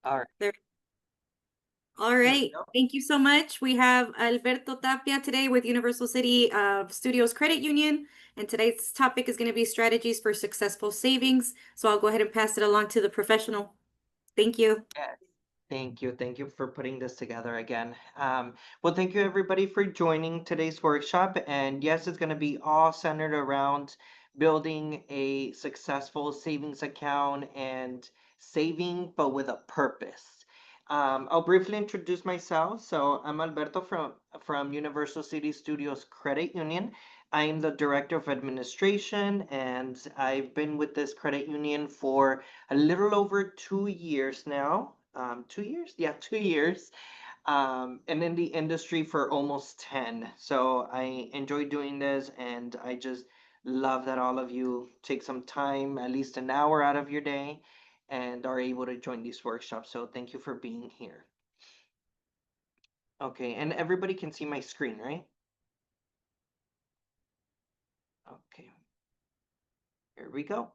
All right. There. All There we right. go. Thank you so much. We have Alberto Tapia today with Universal City Studios Credit Union. And today's topic is going to be strategies for successful savings. So I'll go ahead and pass it along to the professional. Thank you. Yes. Thank you. Thank you for putting this together again. Well, thank you everybody for joining today's workshop. And yes, it's going to be all centered around building a successful savings account and saving, but with a purpose. I'll briefly introduce myself. So I'm Alberto from Universal City Studios Credit Union. I am the Director of Administration, and I've been with this credit union for a little over 2 years now. 2 years? Yeah, 2 years. And in the industry for almost 10. So I enjoy doing this, and I just love that all of you take some time, at least an hour out of your day, and are able to join these workshops. So thank you for being here. Okay, and everybody can see my screen, right? Okay, here we go.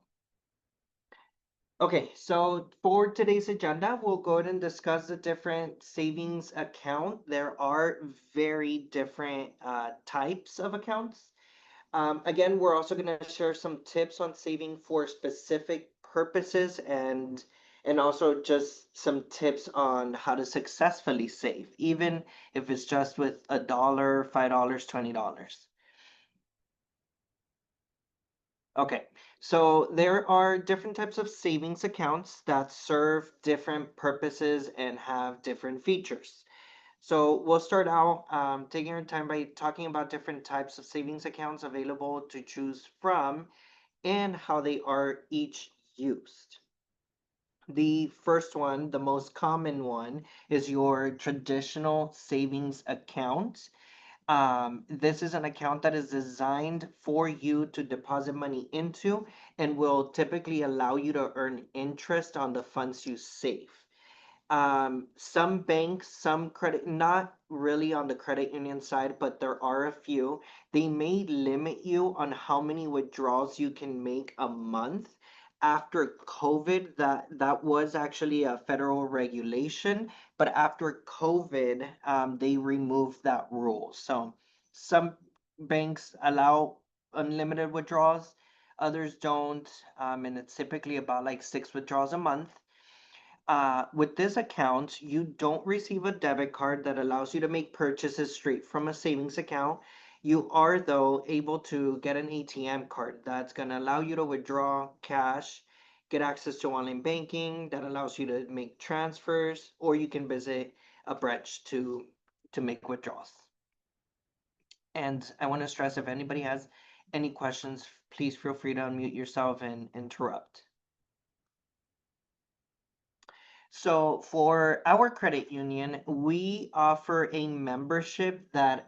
Okay, so for today's agenda, we'll go ahead and discuss the different savings account. There are very different types of accounts. Again, we're also going to share some tips on saving for specific purposes and also just some tips on how to successfully save, even if it's just with $1, $5, $20. Okay, so there are different types of savings accounts that serve different purposes and have different features. So we'll start out taking our time by talking about different types of savings accounts available to choose from and how they are each used. The first one, the most common one, is your traditional savings account. This is an account that is designed for you to deposit money into and will typically allow you to earn interest on the funds you save. Some banks, some credit, not really on the credit union side, but there are a few, they may limit you on how many withdrawals you can make a month. After COVID, that was actually a federal regulation, but after COVID, they removed that rule. So some banks allow unlimited withdrawals, others don't, and it's typically about like 6 withdrawals a month. With this account, you don't receive a debit card that allows you to make purchases straight from a savings account. You are, though, able to get an ATM card that's going to allow you to withdraw cash, get access to online banking that allows you to make transfers, or you can visit a branch to make withdrawals. And I want to stress if anybody has any questions, please feel free to unmute yourself and interrupt. So for our credit union, we offer a membership that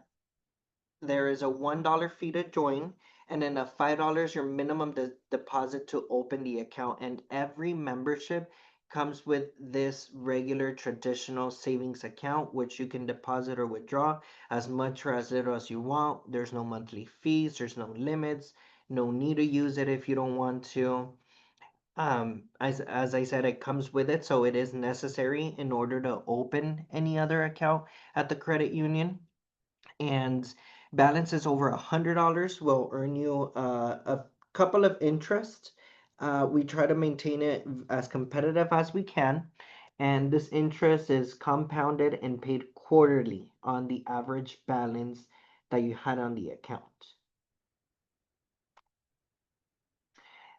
there is a $1 fee to join and then a $5 your minimum deposit to open the account. And every membership comes with this regular traditional savings account, which you can deposit or withdraw as much or as little as you want. There's no monthly fees, there's no limits, no need to use it if you don't want to. As I said, it comes with it, so it is necessary in order to open any other account at the credit union. And balances over $100 will earn you a couple of interest. We try to maintain it as competitive as we can, and this interest is compounded and paid quarterly on the average balance that you had on the account.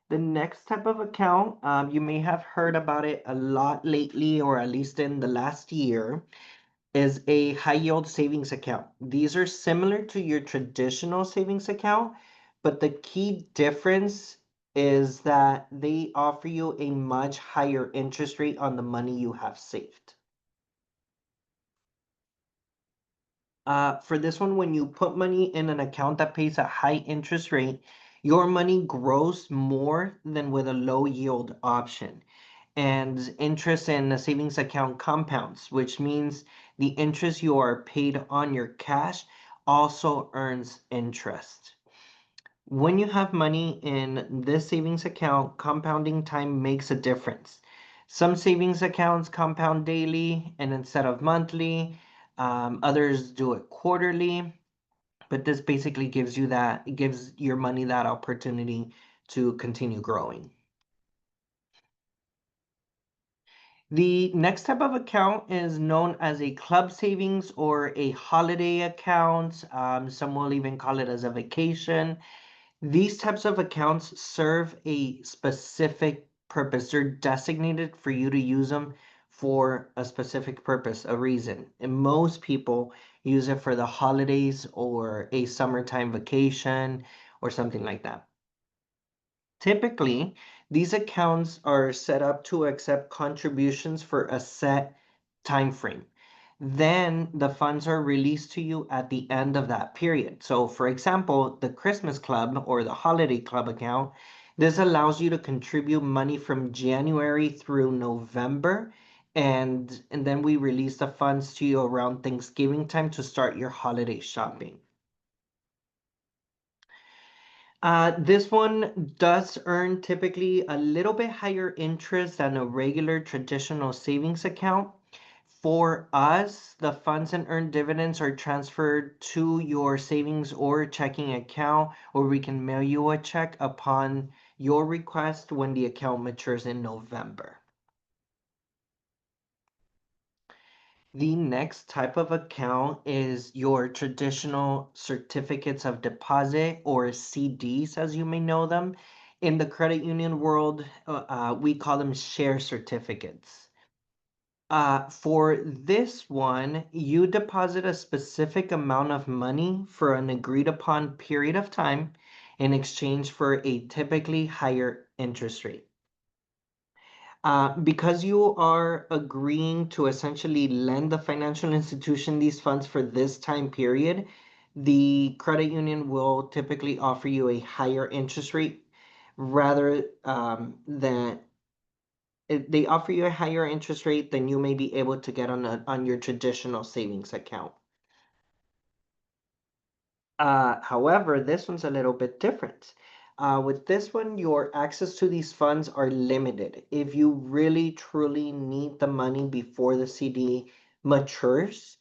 The next type of account, you may have heard about it a lot lately, or at least in the last year, is a high yield savings account. These are similar to your traditional savings account, but the key difference is that they offer you a much higher interest rate on the money you have saved. For this one, when you put money in an account that pays a high interest rate, your money grows more than with a low yield option. And interest in a savings account compounds, which means the interest you are paid on your cash also earns interest. When you have money in this savings account, compounding time makes a difference. Some savings accounts compound daily and instead of monthly. Others do it quarterly, but this basically gives you that, it gives your money that opportunity to continue growing. The next type of account is known as a club savings or a holiday account. Some will even call it as a vacation. These types of accounts serve a specific purpose. They're designated for you to use them for a specific purpose, a reason. And most people use it for the holidays or a summertime vacation or something like that. Typically, these accounts are set up to accept contributions for a set time frame. Then the funds are released to you at the end of that period. So for example, the Christmas Club or the Holiday Club account, this allows you to contribute money from January through November. And then we release the funds to you around Thanksgiving time to start your holiday shopping. This one does earn typically a little bit higher interest than a regular traditional savings account. For us, the funds and earned dividends are transferred to your savings or checking account, or we can mail you a check upon your request when the account matures in November. The next type of account is your traditional certificates of deposit or CDs, as you may know them. In the credit union world, we call them share certificates. For this one, you deposit a specific amount of money for an agreed upon period of time in exchange for a typically higher interest rate. Because you are agreeing to essentially lend the financial institution these funds for this time period, the credit union will typically offer you a higher interest rate rather than they offer you a higher interest rate than you may be able to get on your traditional savings account. However, this one's a little bit different. With this one, your access to these funds are limited. If you really truly need the money before the CD matures,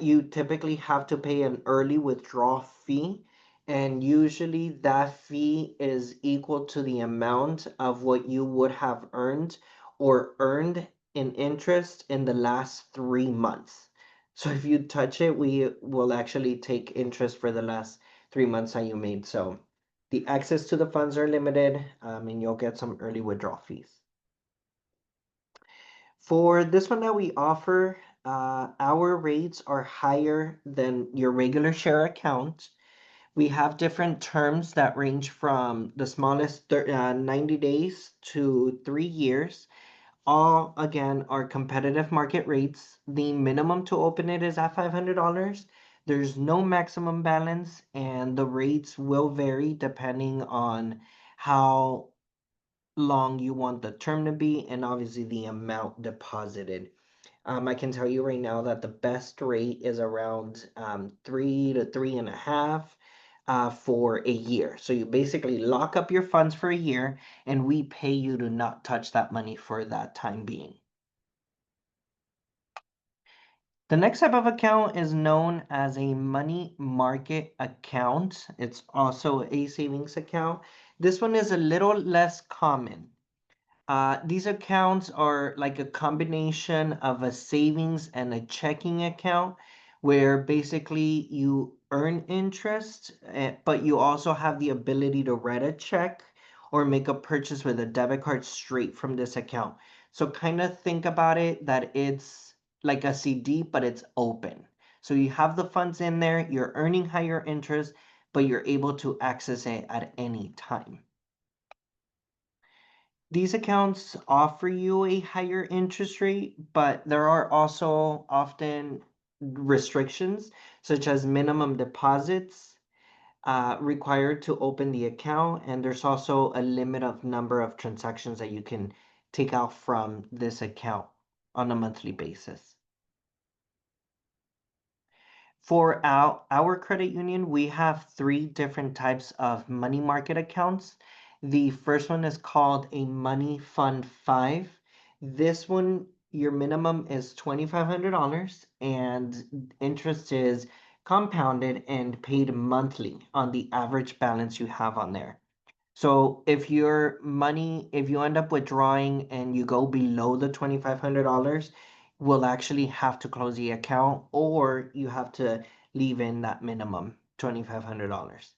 you typically have to pay an early withdrawal fee. And usually that fee is equal to the amount of what you would have earned or earned in interest in the last 3 months. So if you touch it, we will actually take interest for the last 3 months that you made. So the access to the funds are limited, and you'll get some early withdrawal fees. For this one that we offer, our rates are higher than your regular share account. We have different terms that range from the smallest 90 days to 3 years. All, again, are competitive market rates. The minimum to open it is at $500. There's no maximum balance, and the rates will vary depending on how long you want the term to be and obviously the amount deposited. I can tell you right now that the best rate is around 3 to 3.5 for a year. So you basically lock up your funds for a year and we pay you to not touch that money for that time being. The next type of account is known as a money market account. It's also a savings account. This one is a little less common. These accounts are like a combination of a savings and a checking account where basically you earn interest, but you also have the ability to write a check or make a purchase with a debit card straight from this account. So kind of think about it that it's like a CD, but it's open. So you have the funds in there, you're earning higher interest, but you're able to access it at any time. These accounts offer you a higher interest rate, but there are also often restrictions, such as minimum deposits required to open the account, and there's also a limit of number of transactions that you can take out from this account on a monthly basis. For our credit union, we have 3 different types of money market accounts. The first one is called a Money Fund 5. This one, your minimum is $2,500 and interest is compounded and paid monthly on the average balance you have on there. So if if you end up withdrawing and you go below the $2,500, we'll actually have to close the account or you have to leave in that minimum $2,500.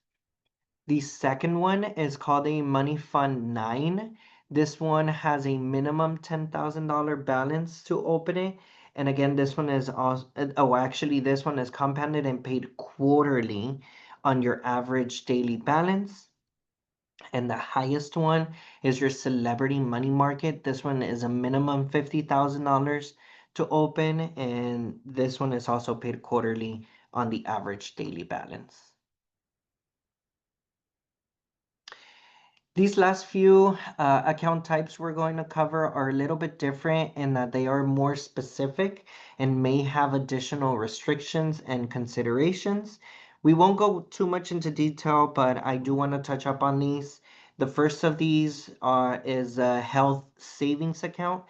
The second one is called a Money Fund 9. This one has a minimum $10,000 balance to open it. And again, this one is also, actually, this one is compounded and paid quarterly on your average daily balance. And the highest one is your Celebrity Money Market. This one is a minimum $50,000 to open, and this one is also paid quarterly on the average daily balance. These last few account types we're going to cover are a little bit different in that they are more specific and may have additional restrictions and considerations. We won't go too much into detail, but I do want to touch up on these. The first of these is a health savings account.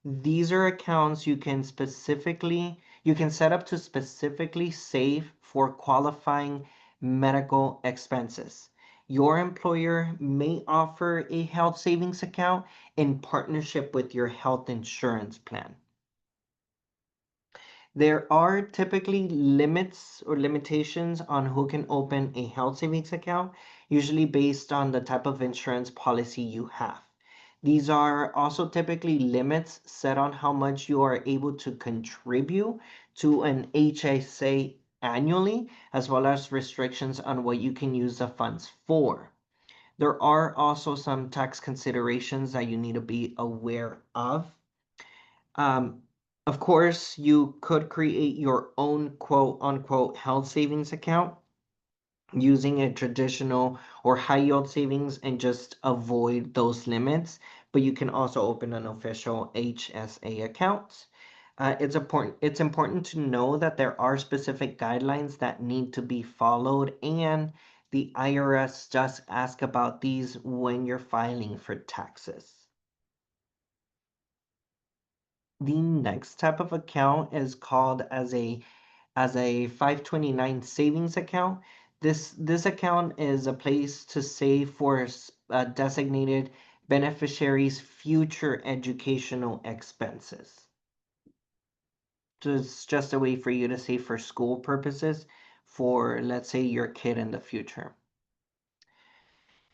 These are accounts you can set up to specifically save for qualifying medical expenses. Your employer may offer a health savings account in partnership with your health insurance plan. There are typically limits or limitations on who can open a health savings account, usually based on the type of insurance policy you have. These are also typically limits set on how much you are able to contribute to an HSA annually, as well as restrictions on what you can use the funds for. There are also some tax considerations that you need to be aware of. Um, of course, you could create your own quote unquote health savings account using a traditional or high yield savings and just avoid those limits. But you can also open an official HSA account. It's important to know that there are specific guidelines that need to be followed, and the IRS does ask about these when you're filing for taxes. The next type of account is called as a 529 savings account. This account is a place to save for designated beneficiaries' future educational expenses. So it's just a way for you to save for school purposes for, let's say, your kid in the future.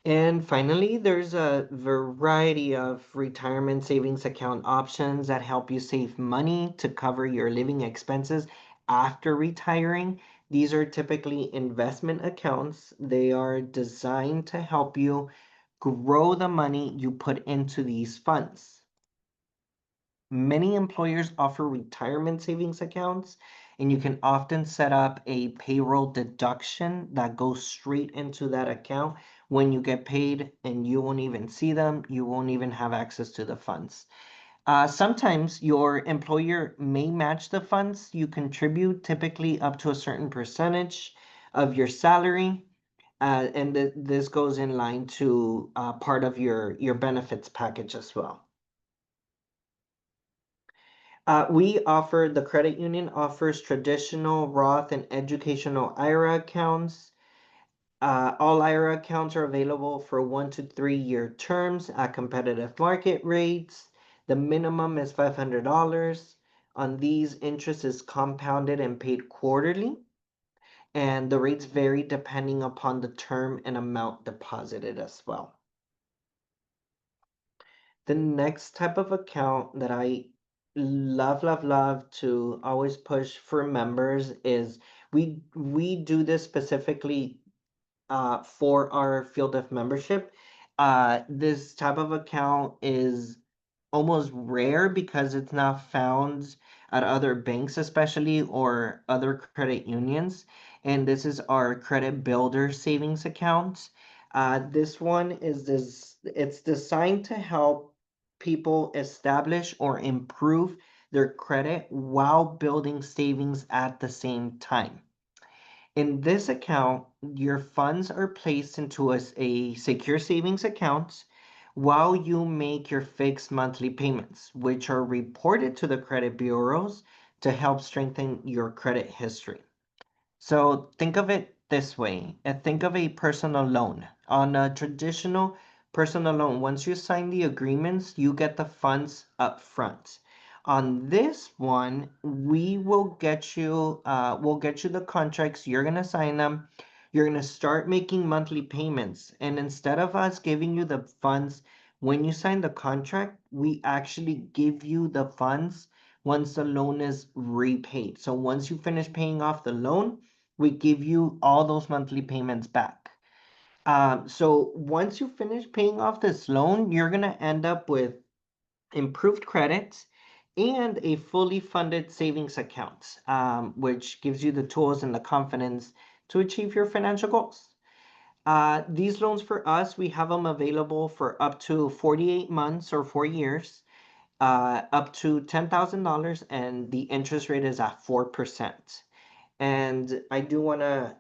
And finally, there's a variety of retirement savings account options that help you save money to cover your living expenses after retiring. These are typically investment accounts. They are designed to help you grow the money you put into these funds. Many employers offer retirement savings accounts, and you can often set up a payroll deduction that goes straight into that account when you get paid, and you won't even see them. You won't even have access to the funds. Sometimes your employer may match the funds you contribute, typically up to a certain percentage of your salary. And this goes in line to part of your benefits package as well. The credit union offers traditional Roth and educational IRA accounts. All IRA accounts are available for 1 to 3 year terms at competitive market rates. The minimum is $500. On these, interest is compounded and paid quarterly, and the rates vary depending upon the term and amount deposited as well. The next type of account that I love to always push for members is we do this specifically for our field of membership. This type of account is almost rare because it's not found at other banks, especially, or other credit unions. And this is our Credit Builder savings account. This one it's designed to help people establish or improve their credit while building savings at the same time. In this account, your funds are placed into a secure savings account while you make your fixed monthly payments, which are reported to the credit bureaus to help strengthen your credit history. So think of it this way. Think of a personal loan. On a traditional personal loan, once you sign the agreements, you get the funds up front. On this one, we'll get you the contracts. You're gonna sign them. You're gonna start making monthly payments. And instead of us giving you the funds when you sign the contract, we actually give you the funds once the loan is repaid. So once you finish paying off the loan, we give you all those monthly payments back. So once you finish paying off this loan, you're gonna end up with improved credit and a fully funded savings account, which gives you the tools and the confidence to achieve your financial goals. These loans for us, we have them available for up to 48 months or 4 years, up to $10,000, and the interest rate is at 4%. And I do want to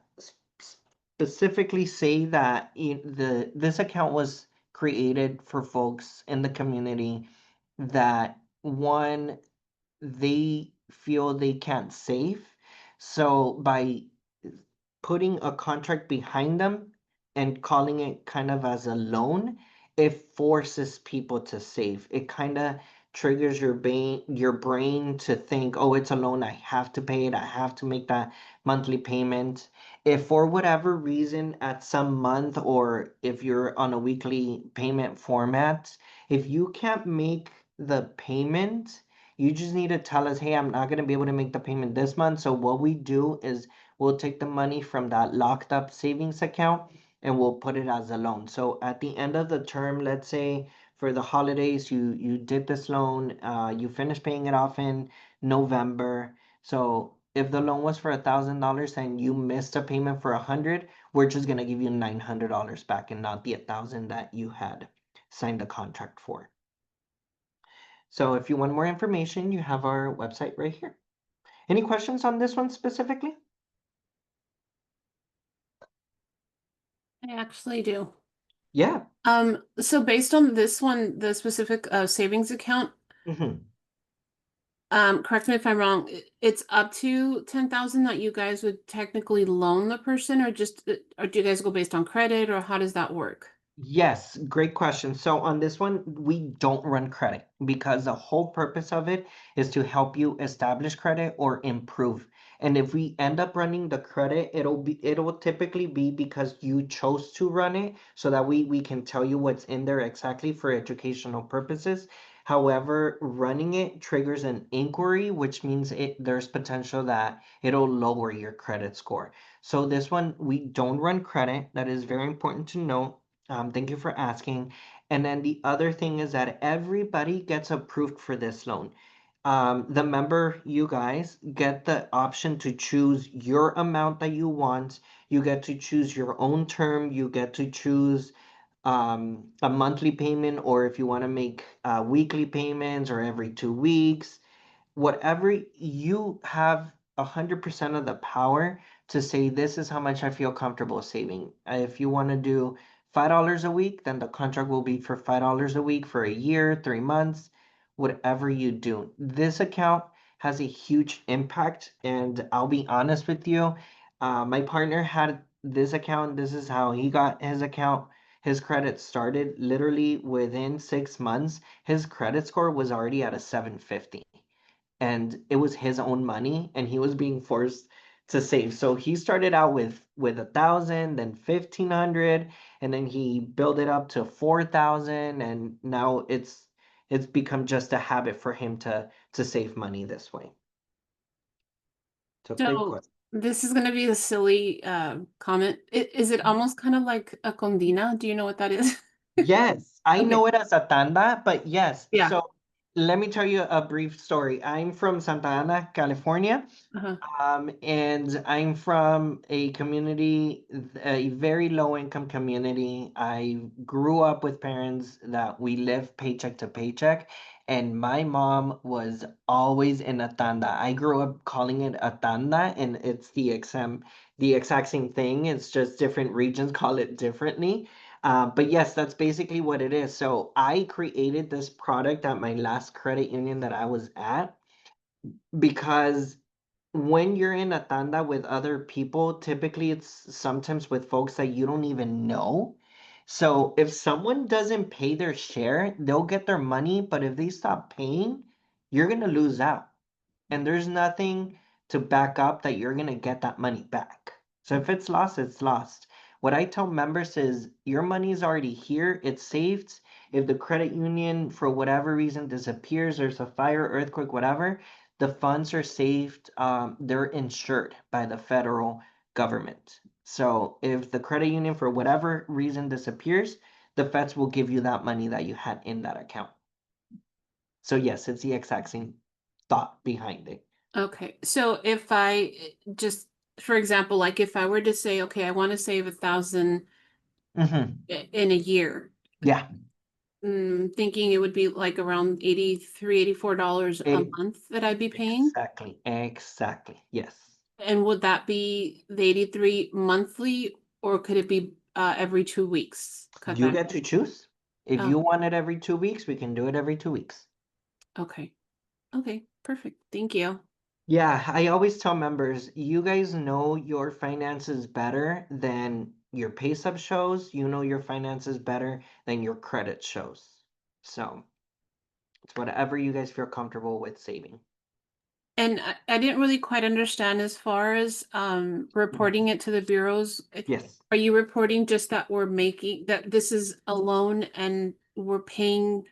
specifically say that this account was created for folks in the community that, one, they feel they can't save. So by putting a contract behind them and calling it kind of as a loan, it forces people to save. It kind of triggers your brain to think, oh, it's a loan, I have to pay it, I have to make that monthly payment. If for whatever reason at some month, or if you're on a weekly payment format, if you can't make the payment, you just need to tell us, hey, I'm not going to be able to make the payment this month. So what we do is we'll take the money from that locked up savings account and we'll put it as a loan. So at the end of the term, let's say for the holidays, you did this loan, you finished paying it off in November. So if the loan was for $1,000 and you missed a payment for 100, we're just gonna give you $900 back and not the 1,000 that you had signed the contract for. So if you want more information, you have our website right here. Any questions on this one specifically? I actually do. Yeah. So based on this one, the specific savings account, Mm-hmm. correct me if I'm wrong, it's up to 10,000 that you guys would technically loan the person, or just, or do you guys go based on credit, or how does that work? Yes, great question. So on this one, we don't run credit because the whole purpose of it is to help you establish credit or improve. And if we end up running the credit, it'll typically be because you chose to run it so that we can tell you what's in there exactly for educational purposes. However, running it triggers an inquiry, which means there's potential that it'll lower your credit score. So this one, we don't run credit. That is very important to note. Thank you for asking. And then the other thing is that everybody gets approved for this loan. The member, you guys, get the option to choose your amount that you want. You get to choose your own term. You get to choose a monthly payment, or if you want to make weekly payments or every 2 weeks, whatever. You have 100% of the power to say, this is how much I feel comfortable saving. If you want to do $5 a week, then the contract will be for $5 a week for a year, 3 months, whatever you do. This account has a huge impact, and I'll be honest with you. My partner had this account. This is how he got his account. His credit started literally within 6 months. His credit score was already at a 750, and it was his own money and he was being forced to save. So he started out with 1,000, then 1,500, and then he built it up to 4,000, and now it's become just a habit for him to save money this way. So great So question. this is going to be a silly comment. Is it almost kind of like a condina? Do you know what that is? Yes, I Okay. know it as a tanda, but yes. Yeah. So let me tell you a brief story. I'm from Santa Ana, California. Uh-huh. And I'm from a community, a very low income community. I grew up with parents that we live paycheck to paycheck, and my mom was always in a tanda. I grew up calling it a tanda, and it's the exact same thing. It's just different regions call it differently. But yes, that's basically what it is. So I created this product at my last credit union that I was at because when you're in a tanda with other people, typically it's sometimes with folks that you don't even know. So if someone doesn't pay their share, they'll get their money, but if they stop paying, you're gonna lose out. And there's nothing to back up that you're gonna get that money back. So if it's lost, it's lost. What I tell members is your money is already here, it's saved. If the credit union, for whatever reason, disappears, there's a fire, earthquake, whatever, the funds are saved. They're insured by the federal government. So if the credit union, for whatever reason, disappears, the feds will give you that money that you had in that account. So yes, it's the exact same thought behind it. Okay, so if I just, for example, like if I were to say, okay, I want to save 1,000 Mhm. in a year, Yeah, thinking it would be like around $83, $84 a 80 month that I'd be paying. exactly. Yes. And would that be the 83 monthly, or could it be every 2 weeks? Cut You back. get to choose. If Oh. you want it every 2 weeks, we can do it every 2 weeks. Okay. Okay, perfect. Thank you. Yeah, I always tell members, you guys know your finances better than your pay stub shows. You know your finances better than your credit shows. So it's whatever you guys feel comfortable with saving. And I didn't really quite understand as far as reporting it to the bureaus. Yes. Are you reporting just that we're making, that this is a loan and we're paying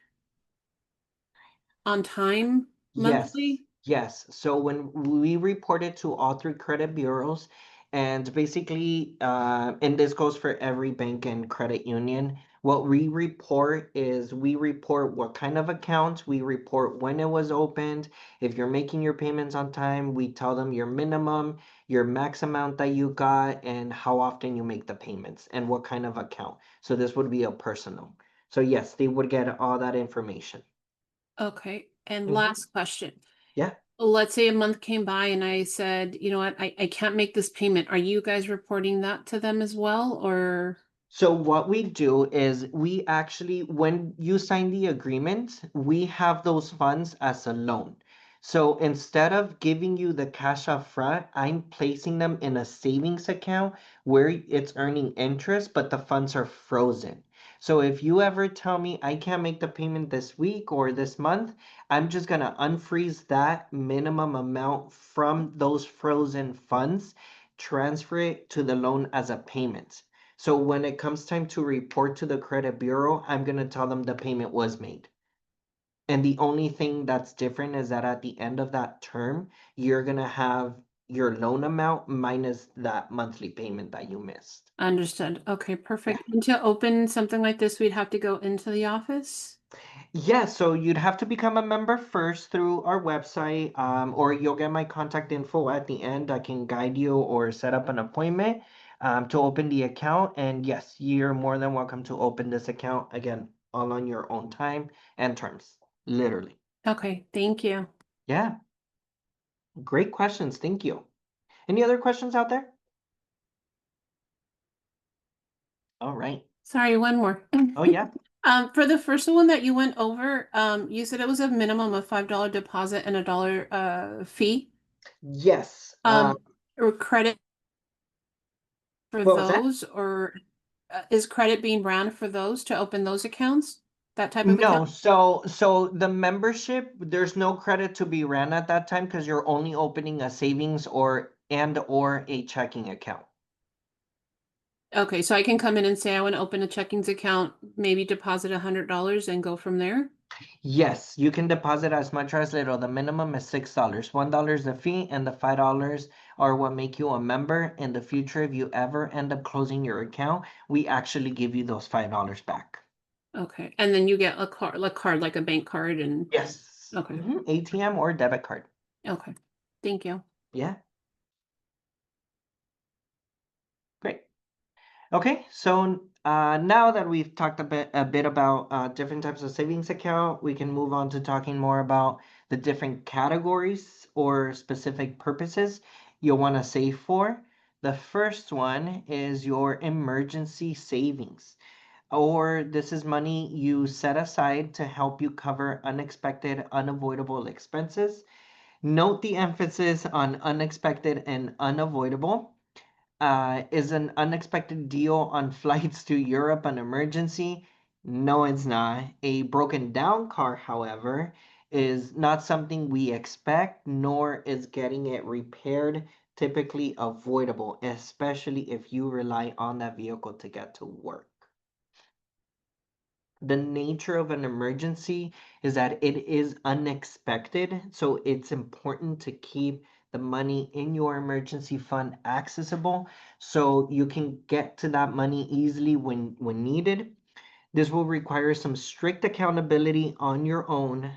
on time Yes, monthly? yes. So when we report it to all three credit bureaus, and basically, and this goes for every bank and credit union, what we report is we report what kind of accounts, we report when it was opened. If you're making your payments on time, we tell them your minimum, your max amount that you got, and how often you make the payments, and what kind of account. So this would be a personal. So yes, they would get all that information. Okay, and Mhm. last question. Yeah. Let's say a month came by and I said, you know what, I can't make this payment. Are you guys reporting that to them as well, or? So what we do is we actually, when you sign the agreement, we have those funds as a loan. So instead of giving you the cash up front, I'm placing them in a savings account where it's earning interest, but the funds are frozen. So if you ever tell me I can't make the payment this week or this month, I'm just gonna unfreeze that minimum amount from those frozen funds, transfer it to the loan as a payment. So when it comes time to report to the credit bureau, I'm gonna tell them the payment was made. And the only thing that's different is that at the end of that term, you're gonna have your loan amount minus that monthly payment that you missed. Understood. Okay, perfect. And to open something like this, we'd have to go into the office? Yeah, so you'd have to become a member first through our website, or you'll get my contact info at the end. I can guide you or set up an appointment to open the account. And yes, you're more than welcome to open this account again, all on your own time and terms, literally. Okay, thank you. Yeah, great questions. Thank you. Any other questions out there? All right. Sorry, one more. Oh, yeah. For the first one that you went over, you said it was a minimum of $5 deposit and $1 fee. Yes. Or credit for What was that? those, or is credit being ran for those to open those accounts? That type of No, account? so the membership, there's no credit to be ran at that time because you're only opening a savings or a checking account. Okay, so I can come in and say I want to open a checkings account, maybe deposit $100 and go from there? Yes, you can deposit as much or as little. The minimum is $6. $1 is the fee, and the $5 are what make you a member. In the future, if you ever end up closing your account, we actually give you those $5 back. Okay, and then you get a card, like a bank card and, Yes. okay, ATM or debit card. okay. Thank you. Yeah. Great. Okay, so now that we've talked a bit about different types of savings account, we can move on to talking more about the different categories or specific purposes you'll want to save for. The first one is your emergency savings. or this is money you set aside to help you cover unexpected, unavoidable expenses. Note the emphasis on unexpected and unavoidable. Is an unexpected deal on flights to Europe an emergency? No, it's not. A broken down car, however, is not something we expect, nor is getting it repaired typically avoidable, especially if you rely on that vehicle to get to work. The nature of an emergency is that it is unexpected, so it's important to keep the money in your emergency fund accessible so you can get to that money easily when needed. This will require some strict accountability on your own,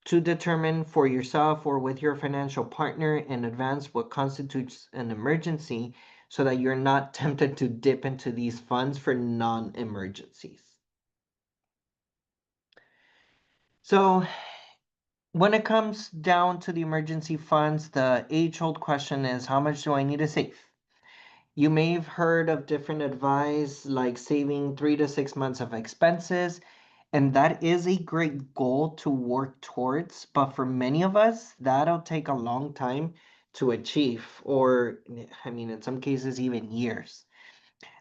to determine for yourself or with your financial partner in advance what constitutes an emergency so that you're not tempted to dip into these funds for non-emergencies. So when it comes down to the emergency funds, the age-old question is, how much do I need to save? You may have heard of different advice like saving 3 to 6 months of expenses, and that is a great goal to work towards. But for many of us, that'll take a long time to achieve, or I mean, in some cases, even years.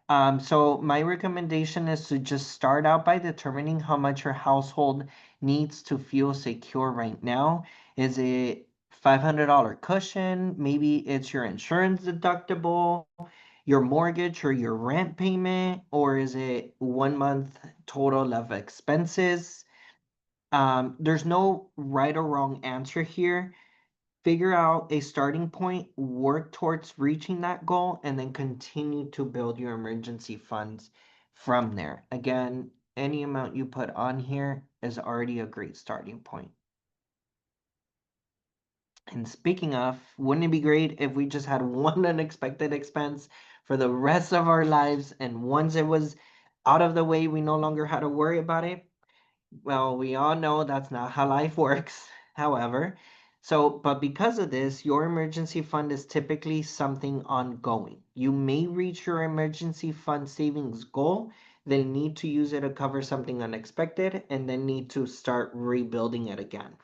So my recommendation is to just start out by determining how much your household needs to feel secure right now. Is it $500 cushion? Maybe it's your insurance deductible, your mortgage or your rent payment, or is it 1 month total of expenses? There's no right or wrong answer here. Figure out a starting point, work towards reaching that goal, and then continue to build your emergency funds from there. Again, any amount you put on here is already a great starting point. And speaking of, wouldn't it be great if we just had one unexpected expense for the rest of our lives, and once it was out of the way, we no longer had to worry about it? Well, we all know that's not how life works, however. But because of this, your emergency fund is typically something ongoing. You may reach your emergency fund savings goal, then need to use it to cover something unexpected, and then need to start rebuilding it again.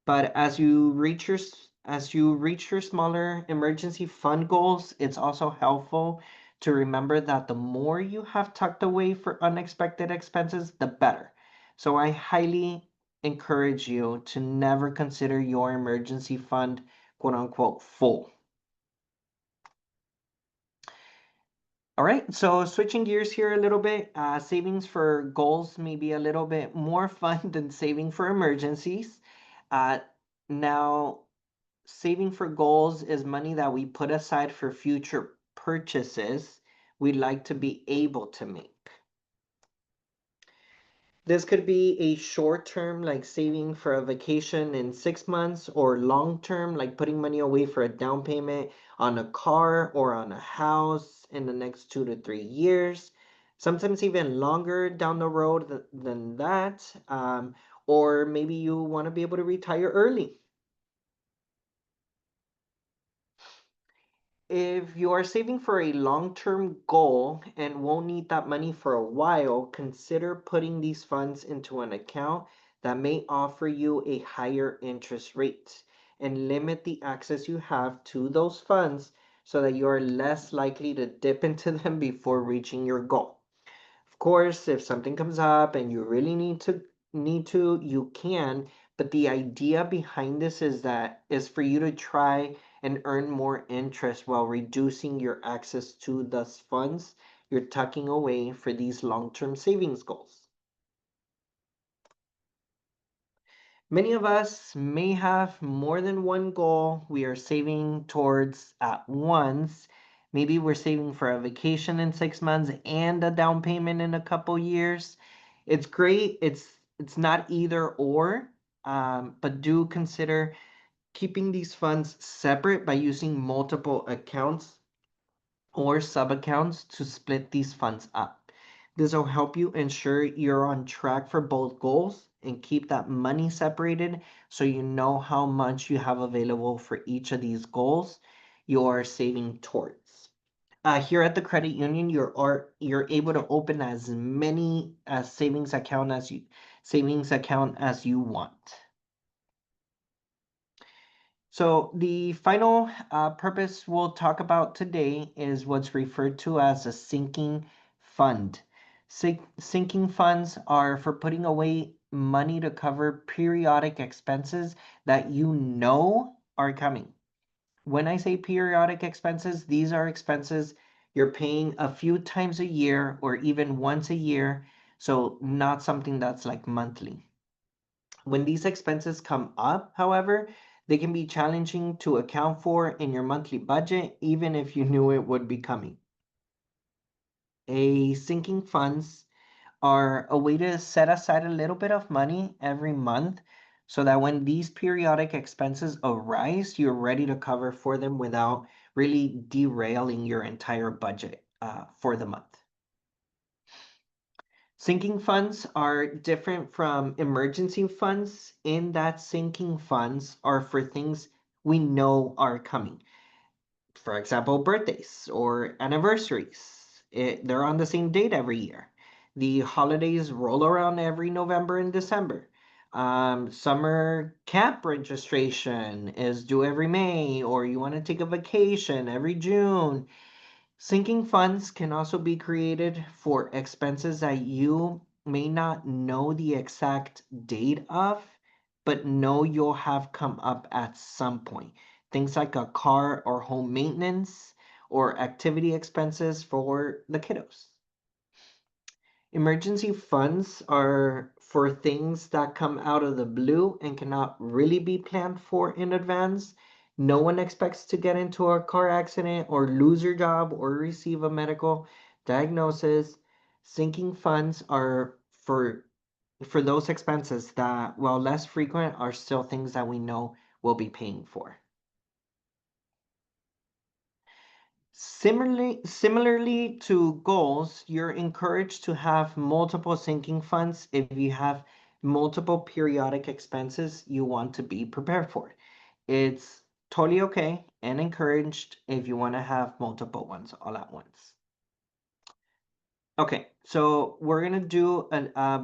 But as you reach your smaller emergency fund goals, it's also helpful to remember that the more you have tucked away for unexpected expenses, the better. So I highly encourage you to never consider your emergency fund, quote unquote, full. All right, so switching gears here a little bit, savings for goals may be a little bit more fun than saving for emergencies. Now, saving for goals is money that we put aside for future purchases we'd like to be able to make. This could be a short term, like saving for a vacation in 6 months, or long term, like putting money away for a down payment on a car or on a house in the next 2 to 3 years. Sometimes even longer down the road than that. Or maybe you want to be able to retire early. If you are saving for a long-term goal and won't need that money for a while, consider putting these funds into an account that may offer you a higher interest rate, and limit the access you have to those funds so that you are less likely to dip into them before reaching your goal. Of course, if something comes up and you really need to, you can, but the idea behind this is for you to try and earn more interest while reducing your access to those funds you're tucking away for these long-term savings goals. Many of us may have more than one goal we are saving towards at once. Maybe we're saving for a vacation in 6 months and a down payment in a couple years. It's great. It's not either or, but do consider keeping these funds separate by using multiple accounts or sub-accounts to split these funds up. This will help you ensure you're on track for both goals and keep that money separated so you know how much you have available for each of these goals you're saving towards. Here at the credit union, you're able to open as many savings account as you want. So the final purpose we'll talk about today is what's referred to as a sinking fund. Sinking funds are for putting away money to cover periodic expenses that you know are coming. When I say periodic expenses, these are expenses you're paying a few times a year or even once a year, so not something that's like monthly. When these expenses come up, however, they can be challenging to account for in your monthly budget, even if you knew it would be coming. A sinking funds are a way to set aside a little bit of money every month so that when these periodic expenses arise, you're ready to cover for them without really derailing your entire budget for the month. Sinking funds are different from emergency funds in that sinking funds are for things we know are coming. For example, birthdays or anniversaries. They're on the same date every year. The holidays roll around every November and December. Summer camp registration is due every May, or you want to take a vacation every June. Sinking funds can also be created for expenses that you may not know the exact date of, but know you'll have come up at some point. Things like a car or home maintenance or activity expenses for the kiddos. Emergency funds are for things that come out of the blue and cannot really be planned for in advance. No one expects to get into a car accident or lose your job or receive a medical diagnosis. Sinking funds are for those expenses that, while less frequent, are still things that we know we'll be paying for. Similarly to goals, you're encouraged to have multiple sinking funds if you have multiple periodic expenses you want to be prepared for. It's totally okay and encouraged if you want to have multiple ones all at once. Okay, so we're gonna do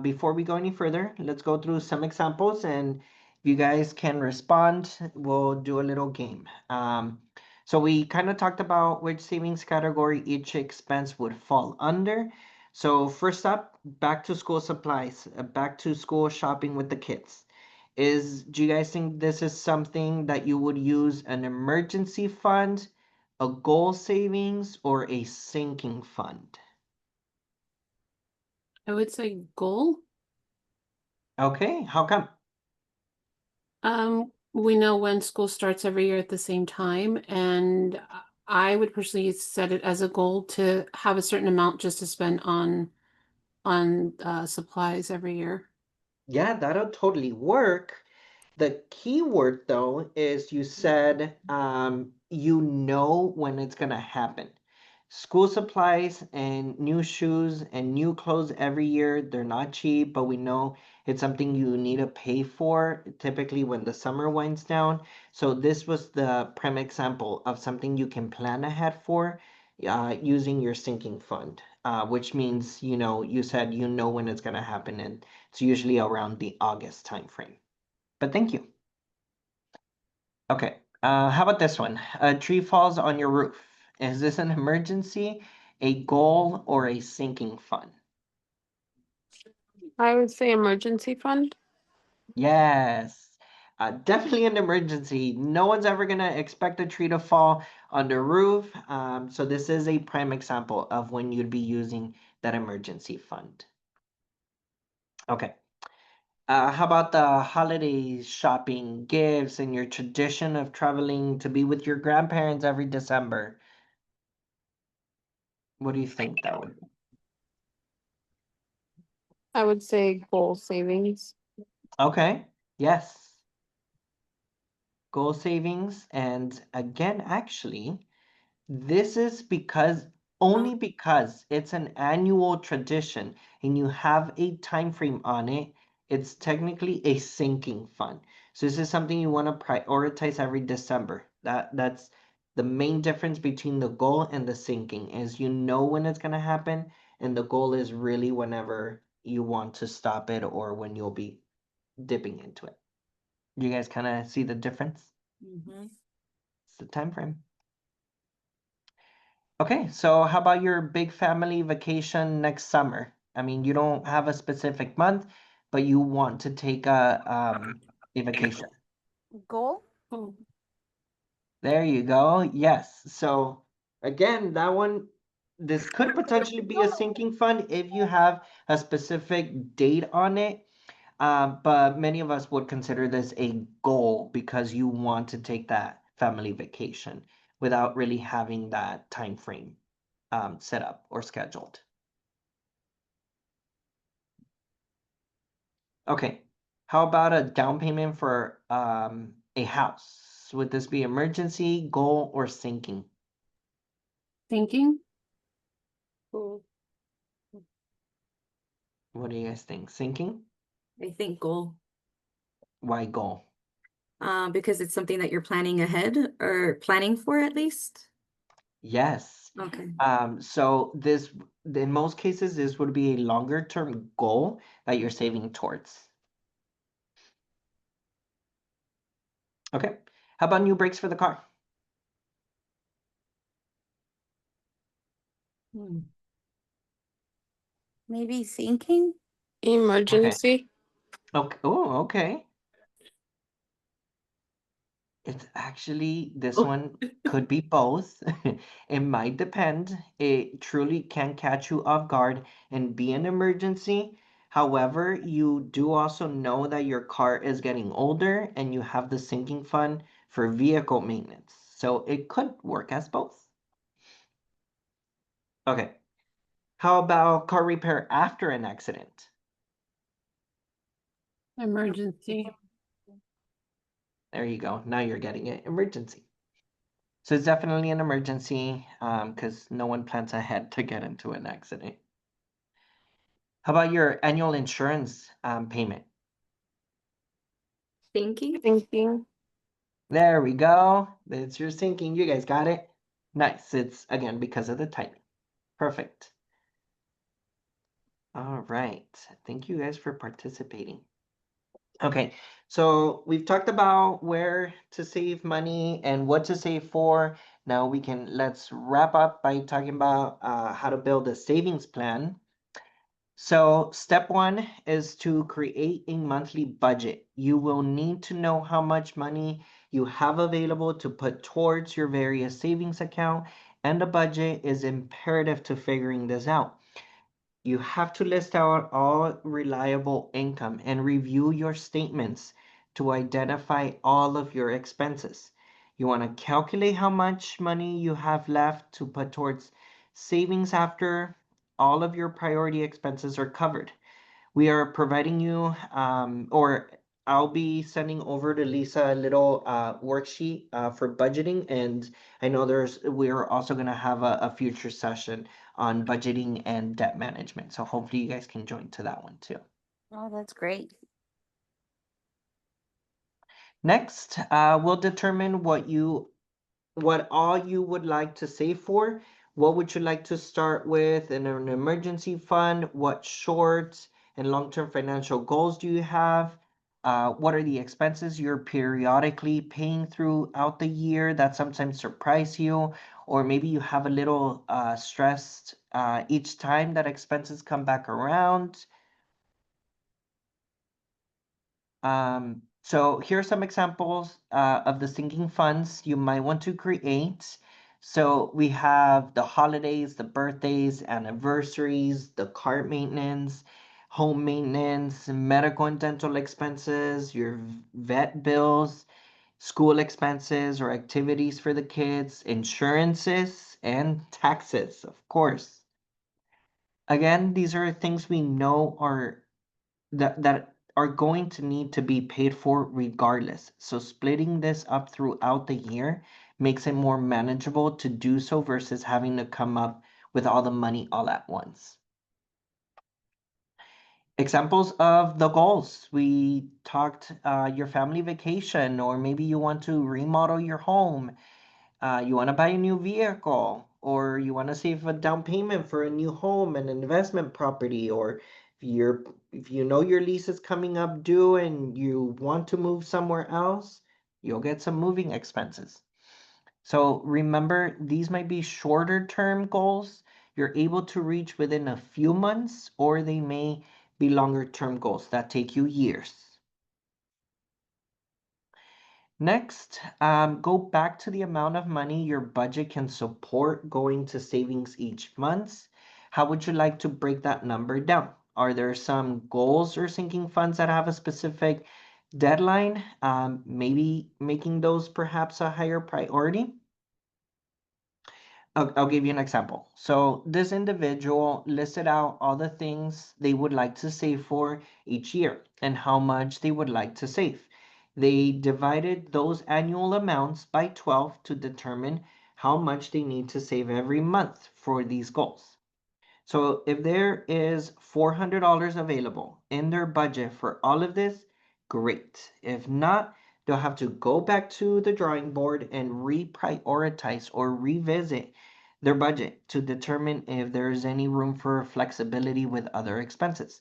before we go any further, let's go through some examples, and if you guys can respond, we'll do a little game. So we kind of talked about which savings category each expense would fall under. So first up, back to school supplies, back to school shopping with the kids. Do you guys think this is something that you would use an emergency fund, a goal savings, or a sinking fund? I would say goal. Okay, how come? We know when school starts every year at the same time, and I would personally set it as a goal to have a certain amount just to spend on supplies every year. Yeah, that'll totally work. The key word though is you said you know when it's gonna happen. School supplies and new shoes and new clothes every year, they're not cheap, but we know it's something you need to pay for typically when the summer winds down. So this was the prime example of something you can plan ahead for using your sinking fund, which means, you said you know when it's gonna happen, and it's usually around the August timeframe. But thank you. Okay, how about this one? A tree falls on your roof. Is this an emergency, a goal, or a sinking fund? I would say emergency fund. Yes, definitely an emergency. No one's ever gonna expect a tree to fall on the roof. So this is a prime example of when you'd be using that emergency fund. Okay. How about the holiday shopping, gifts, and your tradition of traveling to be with your grandparents every December? What do you think that would be? I would say goal savings. Okay, yes. Goal savings. And again, actually, this is only because it's an annual tradition and you have a time frame on it, it's technically a sinking fund. So this is something you want to prioritize every December. That's The main difference between the goal and the sinking is you know when it's going to happen, and the goal is really whenever you want to stop it or when you'll be dipping into it. You guys kind of see the difference? It's the time frame. Okay, so how about your big family vacation next summer? I mean, you don't have a specific month, but you want to take a vacation. Goal? Oh, There you go. Yes. So again, that one, this could potentially be a sinking fund if you have a specific date on it. But many of us would consider this a goal because you want to take that family vacation without really having that time frame set up or scheduled. Okay, how about a down payment for a house? Would this be emergency, goal, or sinking? thinking? Goal. What do you guys think? Sinking? I think goal. Why goal? Because it's something that you're planning ahead or planning for at least. Yes. Okay. So this, in most cases, this would be a longer term goal that you're saving towards. Okay, how about new brakes for the car? Maybe thinking? Emergency. Okay. Oh, okay. It's actually, this Oh. one could be both. It might depend. It truly can catch you off guard and be an emergency. However, you do also know that your car is getting older and you have the sinking fund for vehicle maintenance. So it could work as both. Okay. How about car repair after an accident? Emergency. There you go. Now you're getting it. Emergency. So it's definitely an emergency because no one plans ahead to get into an accident. How about your annual insurance payment? Thinking. Thinking. There we go. That's your sinking. You guys got it. Nice. It's again because of the timing. Perfect. All right. Thank you guys for participating. Okay, so we've talked about where to save money and what to save for. Now let's wrap up by talking about how to build a savings plan. So step one is to create a monthly budget. You will need to know how much money you have available to put towards your various savings account, and a budget is imperative to figuring this out. You have to list out all reliable income and review your statements to identify all of your expenses. You want to calculate how much money you have left to put towards savings after all of your priority expenses are covered. We are providing you, or I'll be sending over to Lisa a little worksheet for budgeting. And I know we're also going to have a future session on budgeting and debt management. So hopefully you guys can join to that one too. Oh, that's great. Next, we'll determine what all you would like to save for. What would you like to start with in an emergency fund? What short and long-term financial goals do you have? What are the expenses you're periodically paying throughout the year that sometimes surprise you? Or maybe you have a little stressed each time that expenses come back around. So here are some examples of the sinking funds you might want to create. So we have the holidays, the birthdays, anniversaries, the car maintenance, home maintenance, medical and dental expenses, your vet bills, school expenses or activities for the kids, insurances, and taxes, of course. Again, these are things we know are that are going to need to be paid for regardless. So splitting this up throughout the year makes it more manageable to do so versus having to come up with all the money all at once. Examples of the goals. We talked your family vacation, or maybe you want to remodel your home. You want to buy a new vehicle, or you want to save a down payment for a new home and an investment property, or if you know your lease is coming up due and you want to move somewhere else, you'll get some moving expenses. So remember, these might be shorter term goals you're able to reach within a few months, or they may be longer term goals that take you years. Next, go back to the amount of money your budget can support going to savings each month. How would you like to break that number down? Are there some goals or sinking funds that have a specific deadline? Maybe making those perhaps a higher priority? I'll give you an example. So this individual listed out all the things they would like to save for each year and how much they would like to save. They divided those annual amounts by 12 to determine how much they need to save every month for these goals. So if there is $400 available in their budget for all of this, great. If not, they'll have to go back to the drawing board and reprioritize or revisit their budget to determine if there's any room for flexibility with other expenses.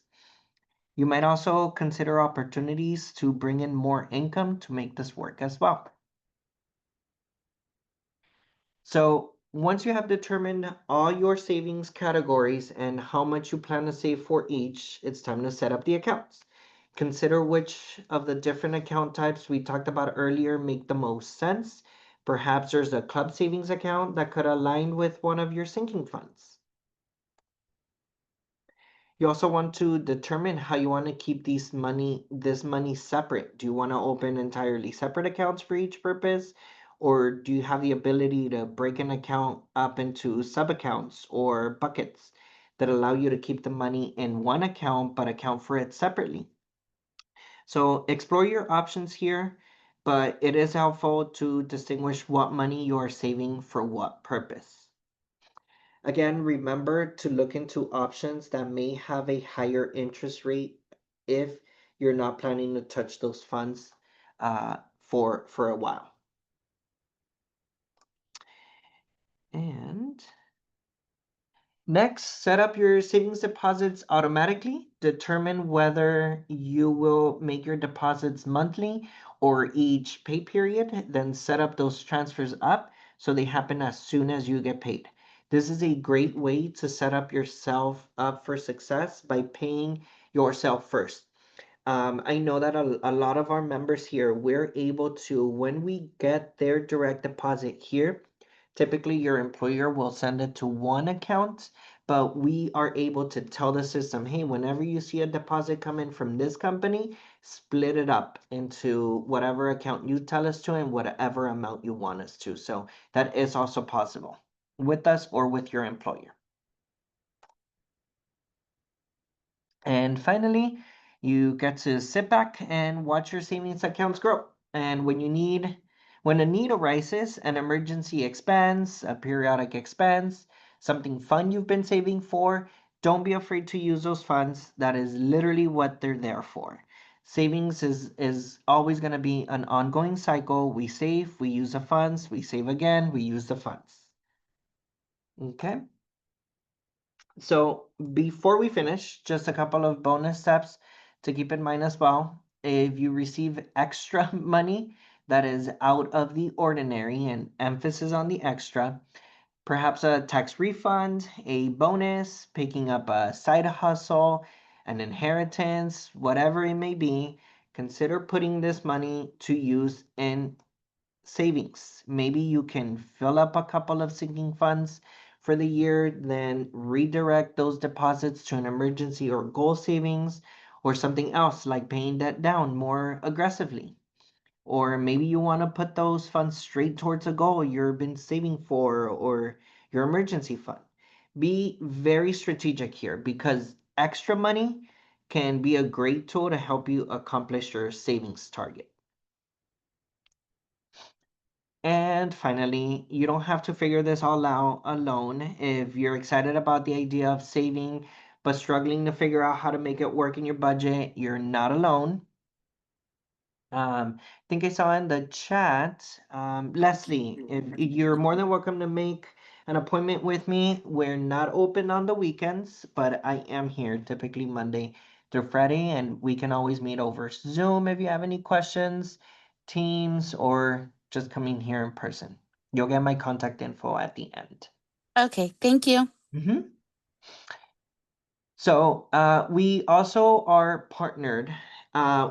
You might also consider opportunities to bring in more income to make this work as well. So once you have determined all your savings categories and how much you plan to save for each, it's time to set up the accounts. Consider which of the different account types we talked about earlier make the most sense. Perhaps there's a club savings account that could align with one of your sinking funds. You also want to determine how you want to keep this money separate. Do you want to open entirely separate accounts for each purpose? Or do you have the ability to break an account up into sub-accounts or buckets that allow you to keep the money in one account but account for it separately? So explore your options here, but it is helpful to distinguish what money you are saving for what purpose. Again, remember to look into options that may have a higher interest rate if you're not planning to touch those funds for a while. And next, set up your savings deposits automatically. Determine whether you will make your deposits monthly or each pay period. Then set up those transfers up so they happen as soon as you get paid. This is a great way to set up yourself up for success by paying yourself first. I know that a lot of our members here, we're able to, when we get their direct deposit here, typically your employer will send it to one account, but we are able to tell the system, hey, whenever you see a deposit come in from this company, split it up into whatever account you tell us to and whatever amount you want us to. So that is also possible with us or with your employer. And finally, you get to sit back and watch your savings accounts grow. And when a need arises, an emergency expense, a periodic expense, something fun you've been saving for, don't be afraid to use those funds. That is literally what they're there for. Savings is always going to be an ongoing cycle. We save, we use the funds, we save again, we use the funds. Okay. So before we finish, just a couple of bonus steps to keep in mind as well. If you receive extra money that is out of the ordinary, and emphasis on the extra, perhaps a tax refund, a bonus, picking up a side hustle, an inheritance, whatever it may be, consider putting this money to use in savings. Maybe you can fill up a couple of sinking funds for the year, then redirect those deposits to an emergency or goal savings or something else like paying debt down more aggressively. Or maybe you want to put those funds straight towards a goal you've been saving for or your emergency fund. Be very strategic here because extra money can be a great tool to help you accomplish your savings target. And finally, you don't have to figure this all out alone. If you're excited about the idea of saving, but struggling to figure out how to make it work in your budget, you're not alone. I think I saw in the chat, Leslie, if you're more than welcome to make an appointment with me. We're not open on the weekends, but I am here typically Monday through Friday, and we can always meet over Zoom if you have any questions, Teams, or just coming here in person. You'll get my contact info at the end. Okay, thank you. So we also are partnered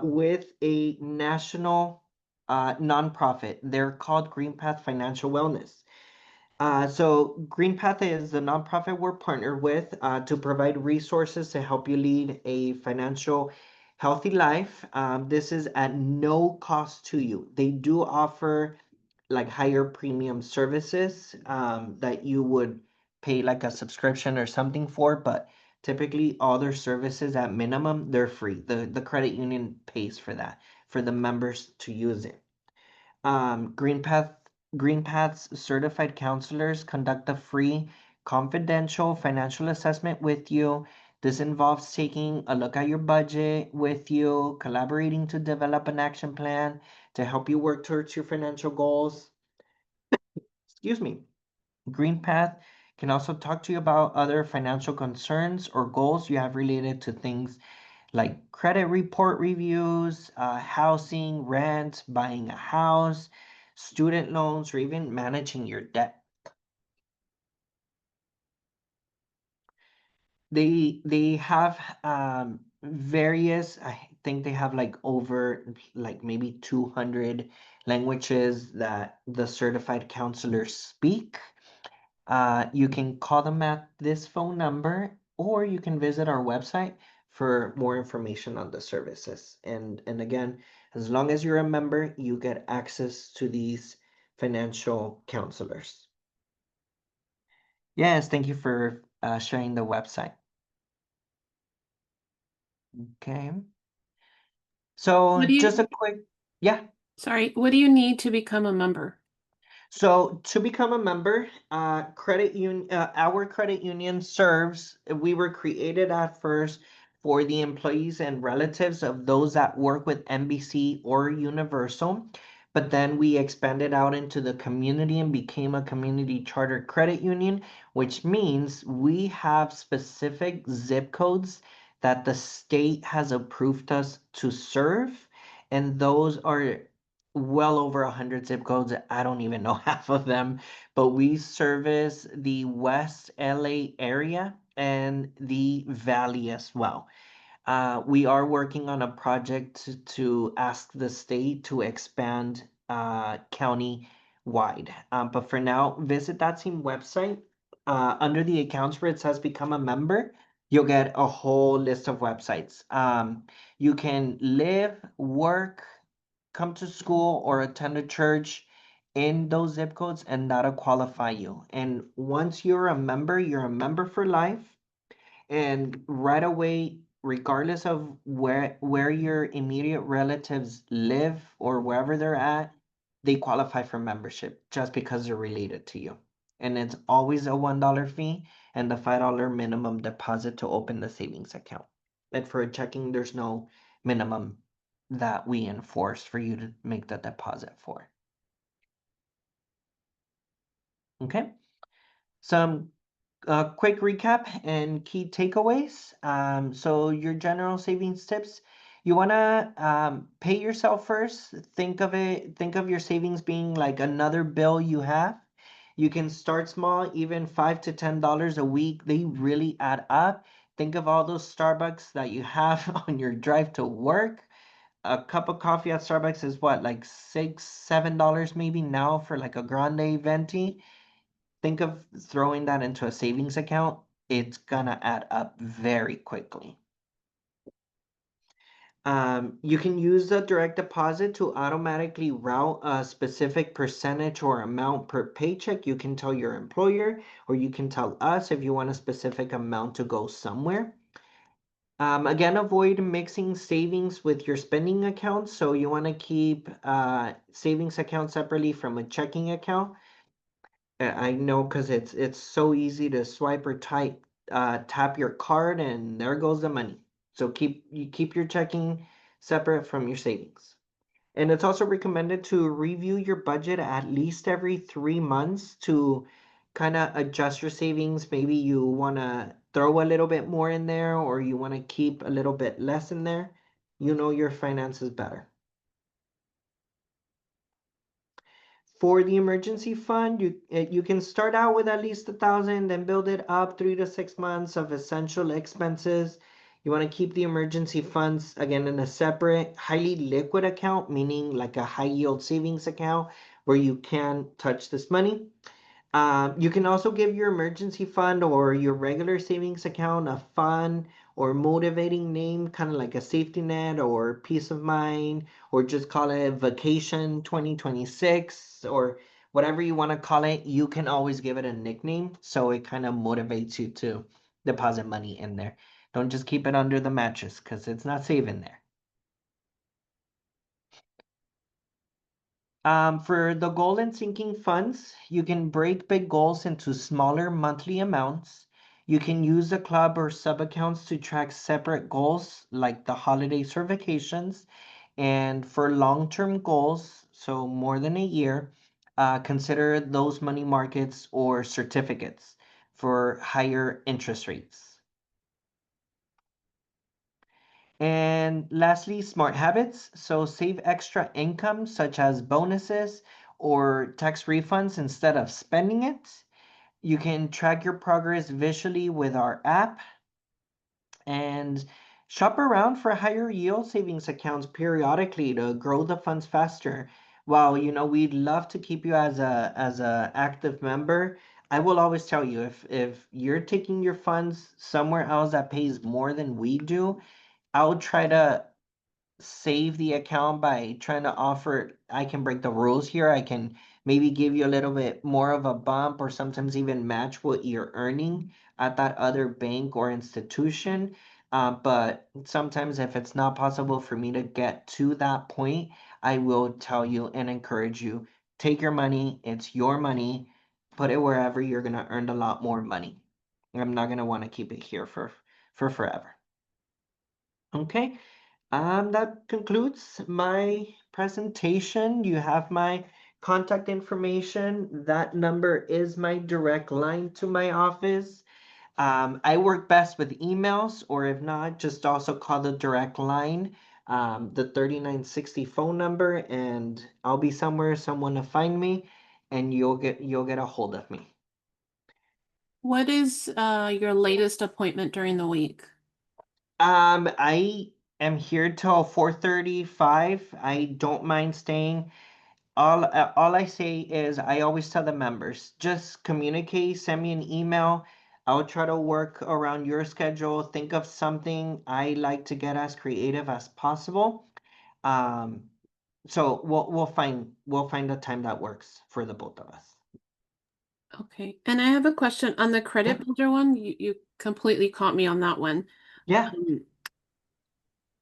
with a national nonprofit. They're called GreenPath Financial Wellness. So GreenPath is the nonprofit we're partnered with to provide resources to help you lead a financial healthy life. This is at no cost to you. They do offer like higher premium services that you would pay like a subscription or something for, but typically all their services at minimum, they're free. The credit union pays for that, for the members to use it. GreenPath's certified counselors conduct a free confidential financial assessment with you. This involves taking a look at your budget with you, collaborating to develop an action plan to help you work towards your financial goals. Excuse me. GreenPath can also talk to you about other financial concerns or goals you have related to things like credit report reviews, housing, rent, buying a house, student loans, or even managing your debt. They have various, I think they have like over like maybe 200 languages that the certified counselors speak. You can call them at this phone number, or you can visit our website for more information on the services. And again, as long as you're a member, you get access to these financial counselors. Yes, thank you for sharing the website. Okay. So What do you- just a quick, yeah. Sorry, what do you need to become a member? So to become a member, our credit union serves, we were created at first for the employees and relatives of those that work with NBC or Universal, but then we expanded out into the community and became a community charter credit union, which means we have specific zip codes that the state has approved us to serve, and those are well over 100 zip codes. I don't even know half of them, but we service the West LA area and the Valley as well. We are working on a project to ask the state to expand county wide. But for now, visit that same website. Under the accounts where it says become a member, you'll get a whole list of websites. You can live, work, come to school, or attend a church in those zip codes, and that'll qualify you. And once you're a member for life. And right away, regardless of where your immediate relatives live or wherever they're at, they qualify for membership just because they're related to you. And it's always a $1 fee and the $5 minimum deposit to open the savings account. And for a checking, there's no minimum that we enforce for you to make the deposit for. Okay. Some quick recap and key takeaways. So your general savings tips, you want to pay yourself first. Think of your savings being like another bill you have. You can start small, even $5 to $10 a week. They really add up. Think of all those Starbucks that you have on your drive to work. A cup of coffee at Starbucks is what, like $6, $7 maybe now for like a grande venti. Think of throwing that into a savings account. It's gonna add up very quickly. You can use the direct deposit to automatically route a specific percentage or amount per paycheck. You can tell your employer, or you can tell us if you want a specific amount to go somewhere. Again, avoid mixing savings with your spending accounts. So you want to keep savings account separately from a checking account. I know, because it's so easy to swipe or tap your card and there goes the money. So keep your checking separate from your savings. And it's also recommended to review your budget at least every 3 months to kind of adjust your savings. Maybe you want to throw a little bit more in there or you want to keep a little bit less in there. You know your finances better. For the emergency fund, you can start out with at least 1,000, then build it up 3 to 6 months of essential expenses. You want to keep the emergency funds again in a separate, highly liquid account, meaning like a high yield savings account where you can't touch this money. You can also give your emergency fund or your regular savings account a fun or motivating name, kind of like a safety net or peace of mind, or just call it Vacation 2026 or whatever you want to call it. You can always give it a nickname so it kind of motivates you to deposit money in there. Don't just keep it under the mattress because it's not safe in there. For the goal and sinking funds, you can break big goals into smaller monthly amounts. You can use the club or sub accounts to track separate goals like the holidays or vacations. And for long-term goals, so more than a year, consider those money markets or certificates for higher interest rates. And lastly, smart habits. So save extra income such as bonuses or tax refunds instead of spending it. You can track your progress visually with our app and shop around for higher yield savings accounts periodically to grow the funds faster. While we'd love to keep you as a active member, I will always tell you if you're taking your funds somewhere else that pays more than we do, I'll try to save the account by trying to offer, I can break the rules here. I can maybe give you a little bit more of a bump or sometimes even match what you're earning at that other bank or institution. But sometimes if it's not possible for me to get to that point, I will tell you and encourage you, take your money, it's your money, put it wherever you're gonna earn a lot more money. I'm not gonna want to keep it here for forever. Okay. That concludes my presentation. You have my contact information. That number is my direct line to my office. I work best with emails, or if not, just also call the direct line, the 3960 phone number, and I'll be somewhere, someone to find me, and you'll get a hold of me. What is your latest appointment during the week? I am here till 4:35. I don't mind staying. All I say is I always tell the members, just communicate, send me an email. I'll try to work around your schedule. Think of something. I like to get as creative as possible. So we'll find a time that works for the both of us. Okay, and I have a question on the credit Yeah. builder one. You completely caught me on that one. Yeah.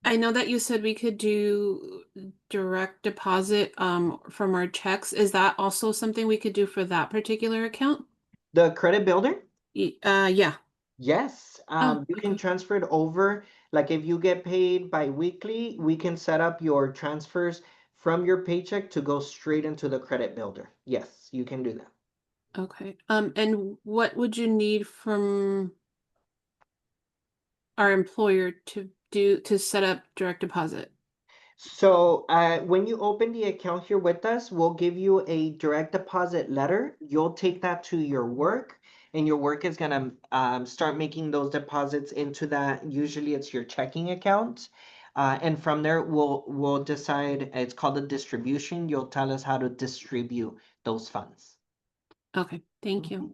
I know that you said we could do direct deposit from our checks. Is that also something we could do for that particular account? The credit builder? Yeah. Yes. Oh, You can okay. transfer it over. Like if you get paid bi-weekly, we can set up your transfers from your paycheck to go straight into the credit builder. Yes, you can do that. Okay. And what would you need from our employer to set up direct deposit? So when you open the account here with us, we'll give you a direct deposit letter. You'll take that to your work, and your work is gonna start making those deposits into that. Usually, it's your checking account, and from there, we'll decide. It's called a distribution. You'll tell us how to distribute those funds. Okay, thank you.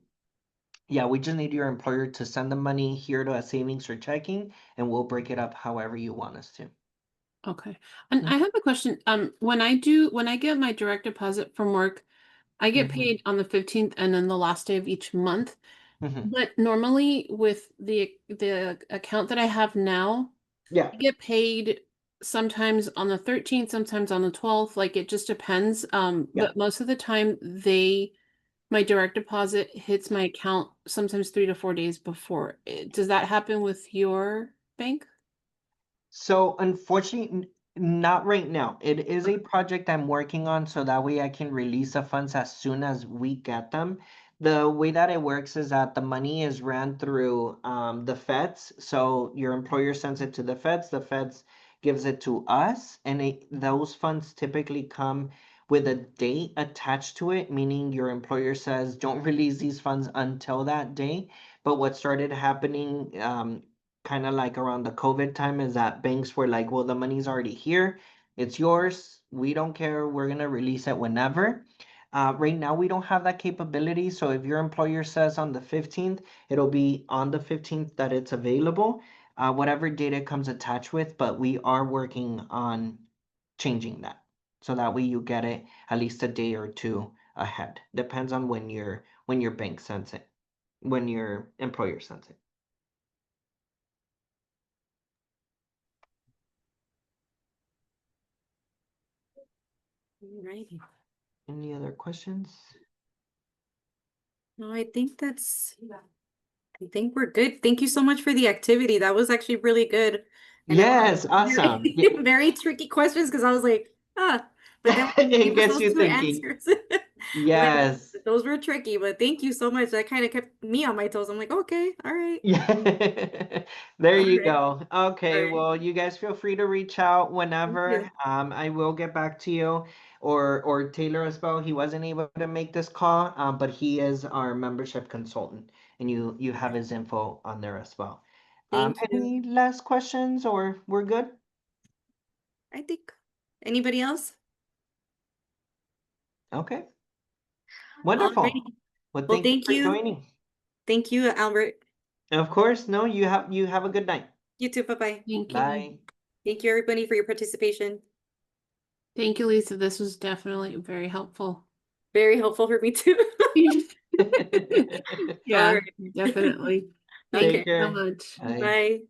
Yeah, we just need your employer to send the money here to a savings or checking, and we'll break it up however you want us to. Okay. And Mm. I have a question. When I get my direct deposit from work, I get Mhm. paid on the 15th and then the last day of each month. Mhm. But normally with the account that I have now, Yeah. I get paid sometimes on the 13th, sometimes on the 12th. Like it just depends. Yeah. But most of the time my direct deposit hits my account sometimes 3 to 4 days before. Does that happen with your bank? So unfortunately, Not right now. It is a project I'm working on so that way I can release the funds as soon as we get them. The way that it works is that the money is ran through the feds. So your employer sends it to the feds gives it to us, and those funds typically come with a date attached to it, meaning your employer says, don't release these funds until that day. But what started happening kind of like around the COVID time is that banks were like, well, the money's already here. It's yours. We don't care. We're going to release it whenever. Right now, we don't have that capability. So if your employer says on the 15th, it'll be on the 15th that it's available, whatever date it comes attached with. But we are working on changing that so that way you get it at least a day or two ahead. Depends on when your bank sends it, when your employer sends it. Alrighty. Any other questions? No, I think we're good. Thank you so much for the activity. That was actually really good. And it was Yes, awesome. very, very tricky questions because I was like, but then when you It gave us gets those you two thinking. answers. Yes. Those were tricky, but thank you so much. That kind of kept me on my toes. I'm like, okay, all right. Yeah. There you Alright. go. Okay, Alright. well, you guys feel free to reach out whenever. you. I will get back to you or Taylor as well. He wasn't able to make this call, but he is our membership consultant and you have his info on there as well. Thank you. Any last questions or we're good? I think. Anybody else? Okay. Wonderful. Alrighty. Well, Well, thank you thank for you. joining. Thank you, Albert. Of course, no, you have a good night. You too. Bye-bye. Thank you. Bye. Thank you, everybody, for your participation. Thank you, Lisa. This was definitely very helpful. Very helpful for me too. Yeah, Alright. definitely. Okay. Thank you so care. much. Bye. Bye.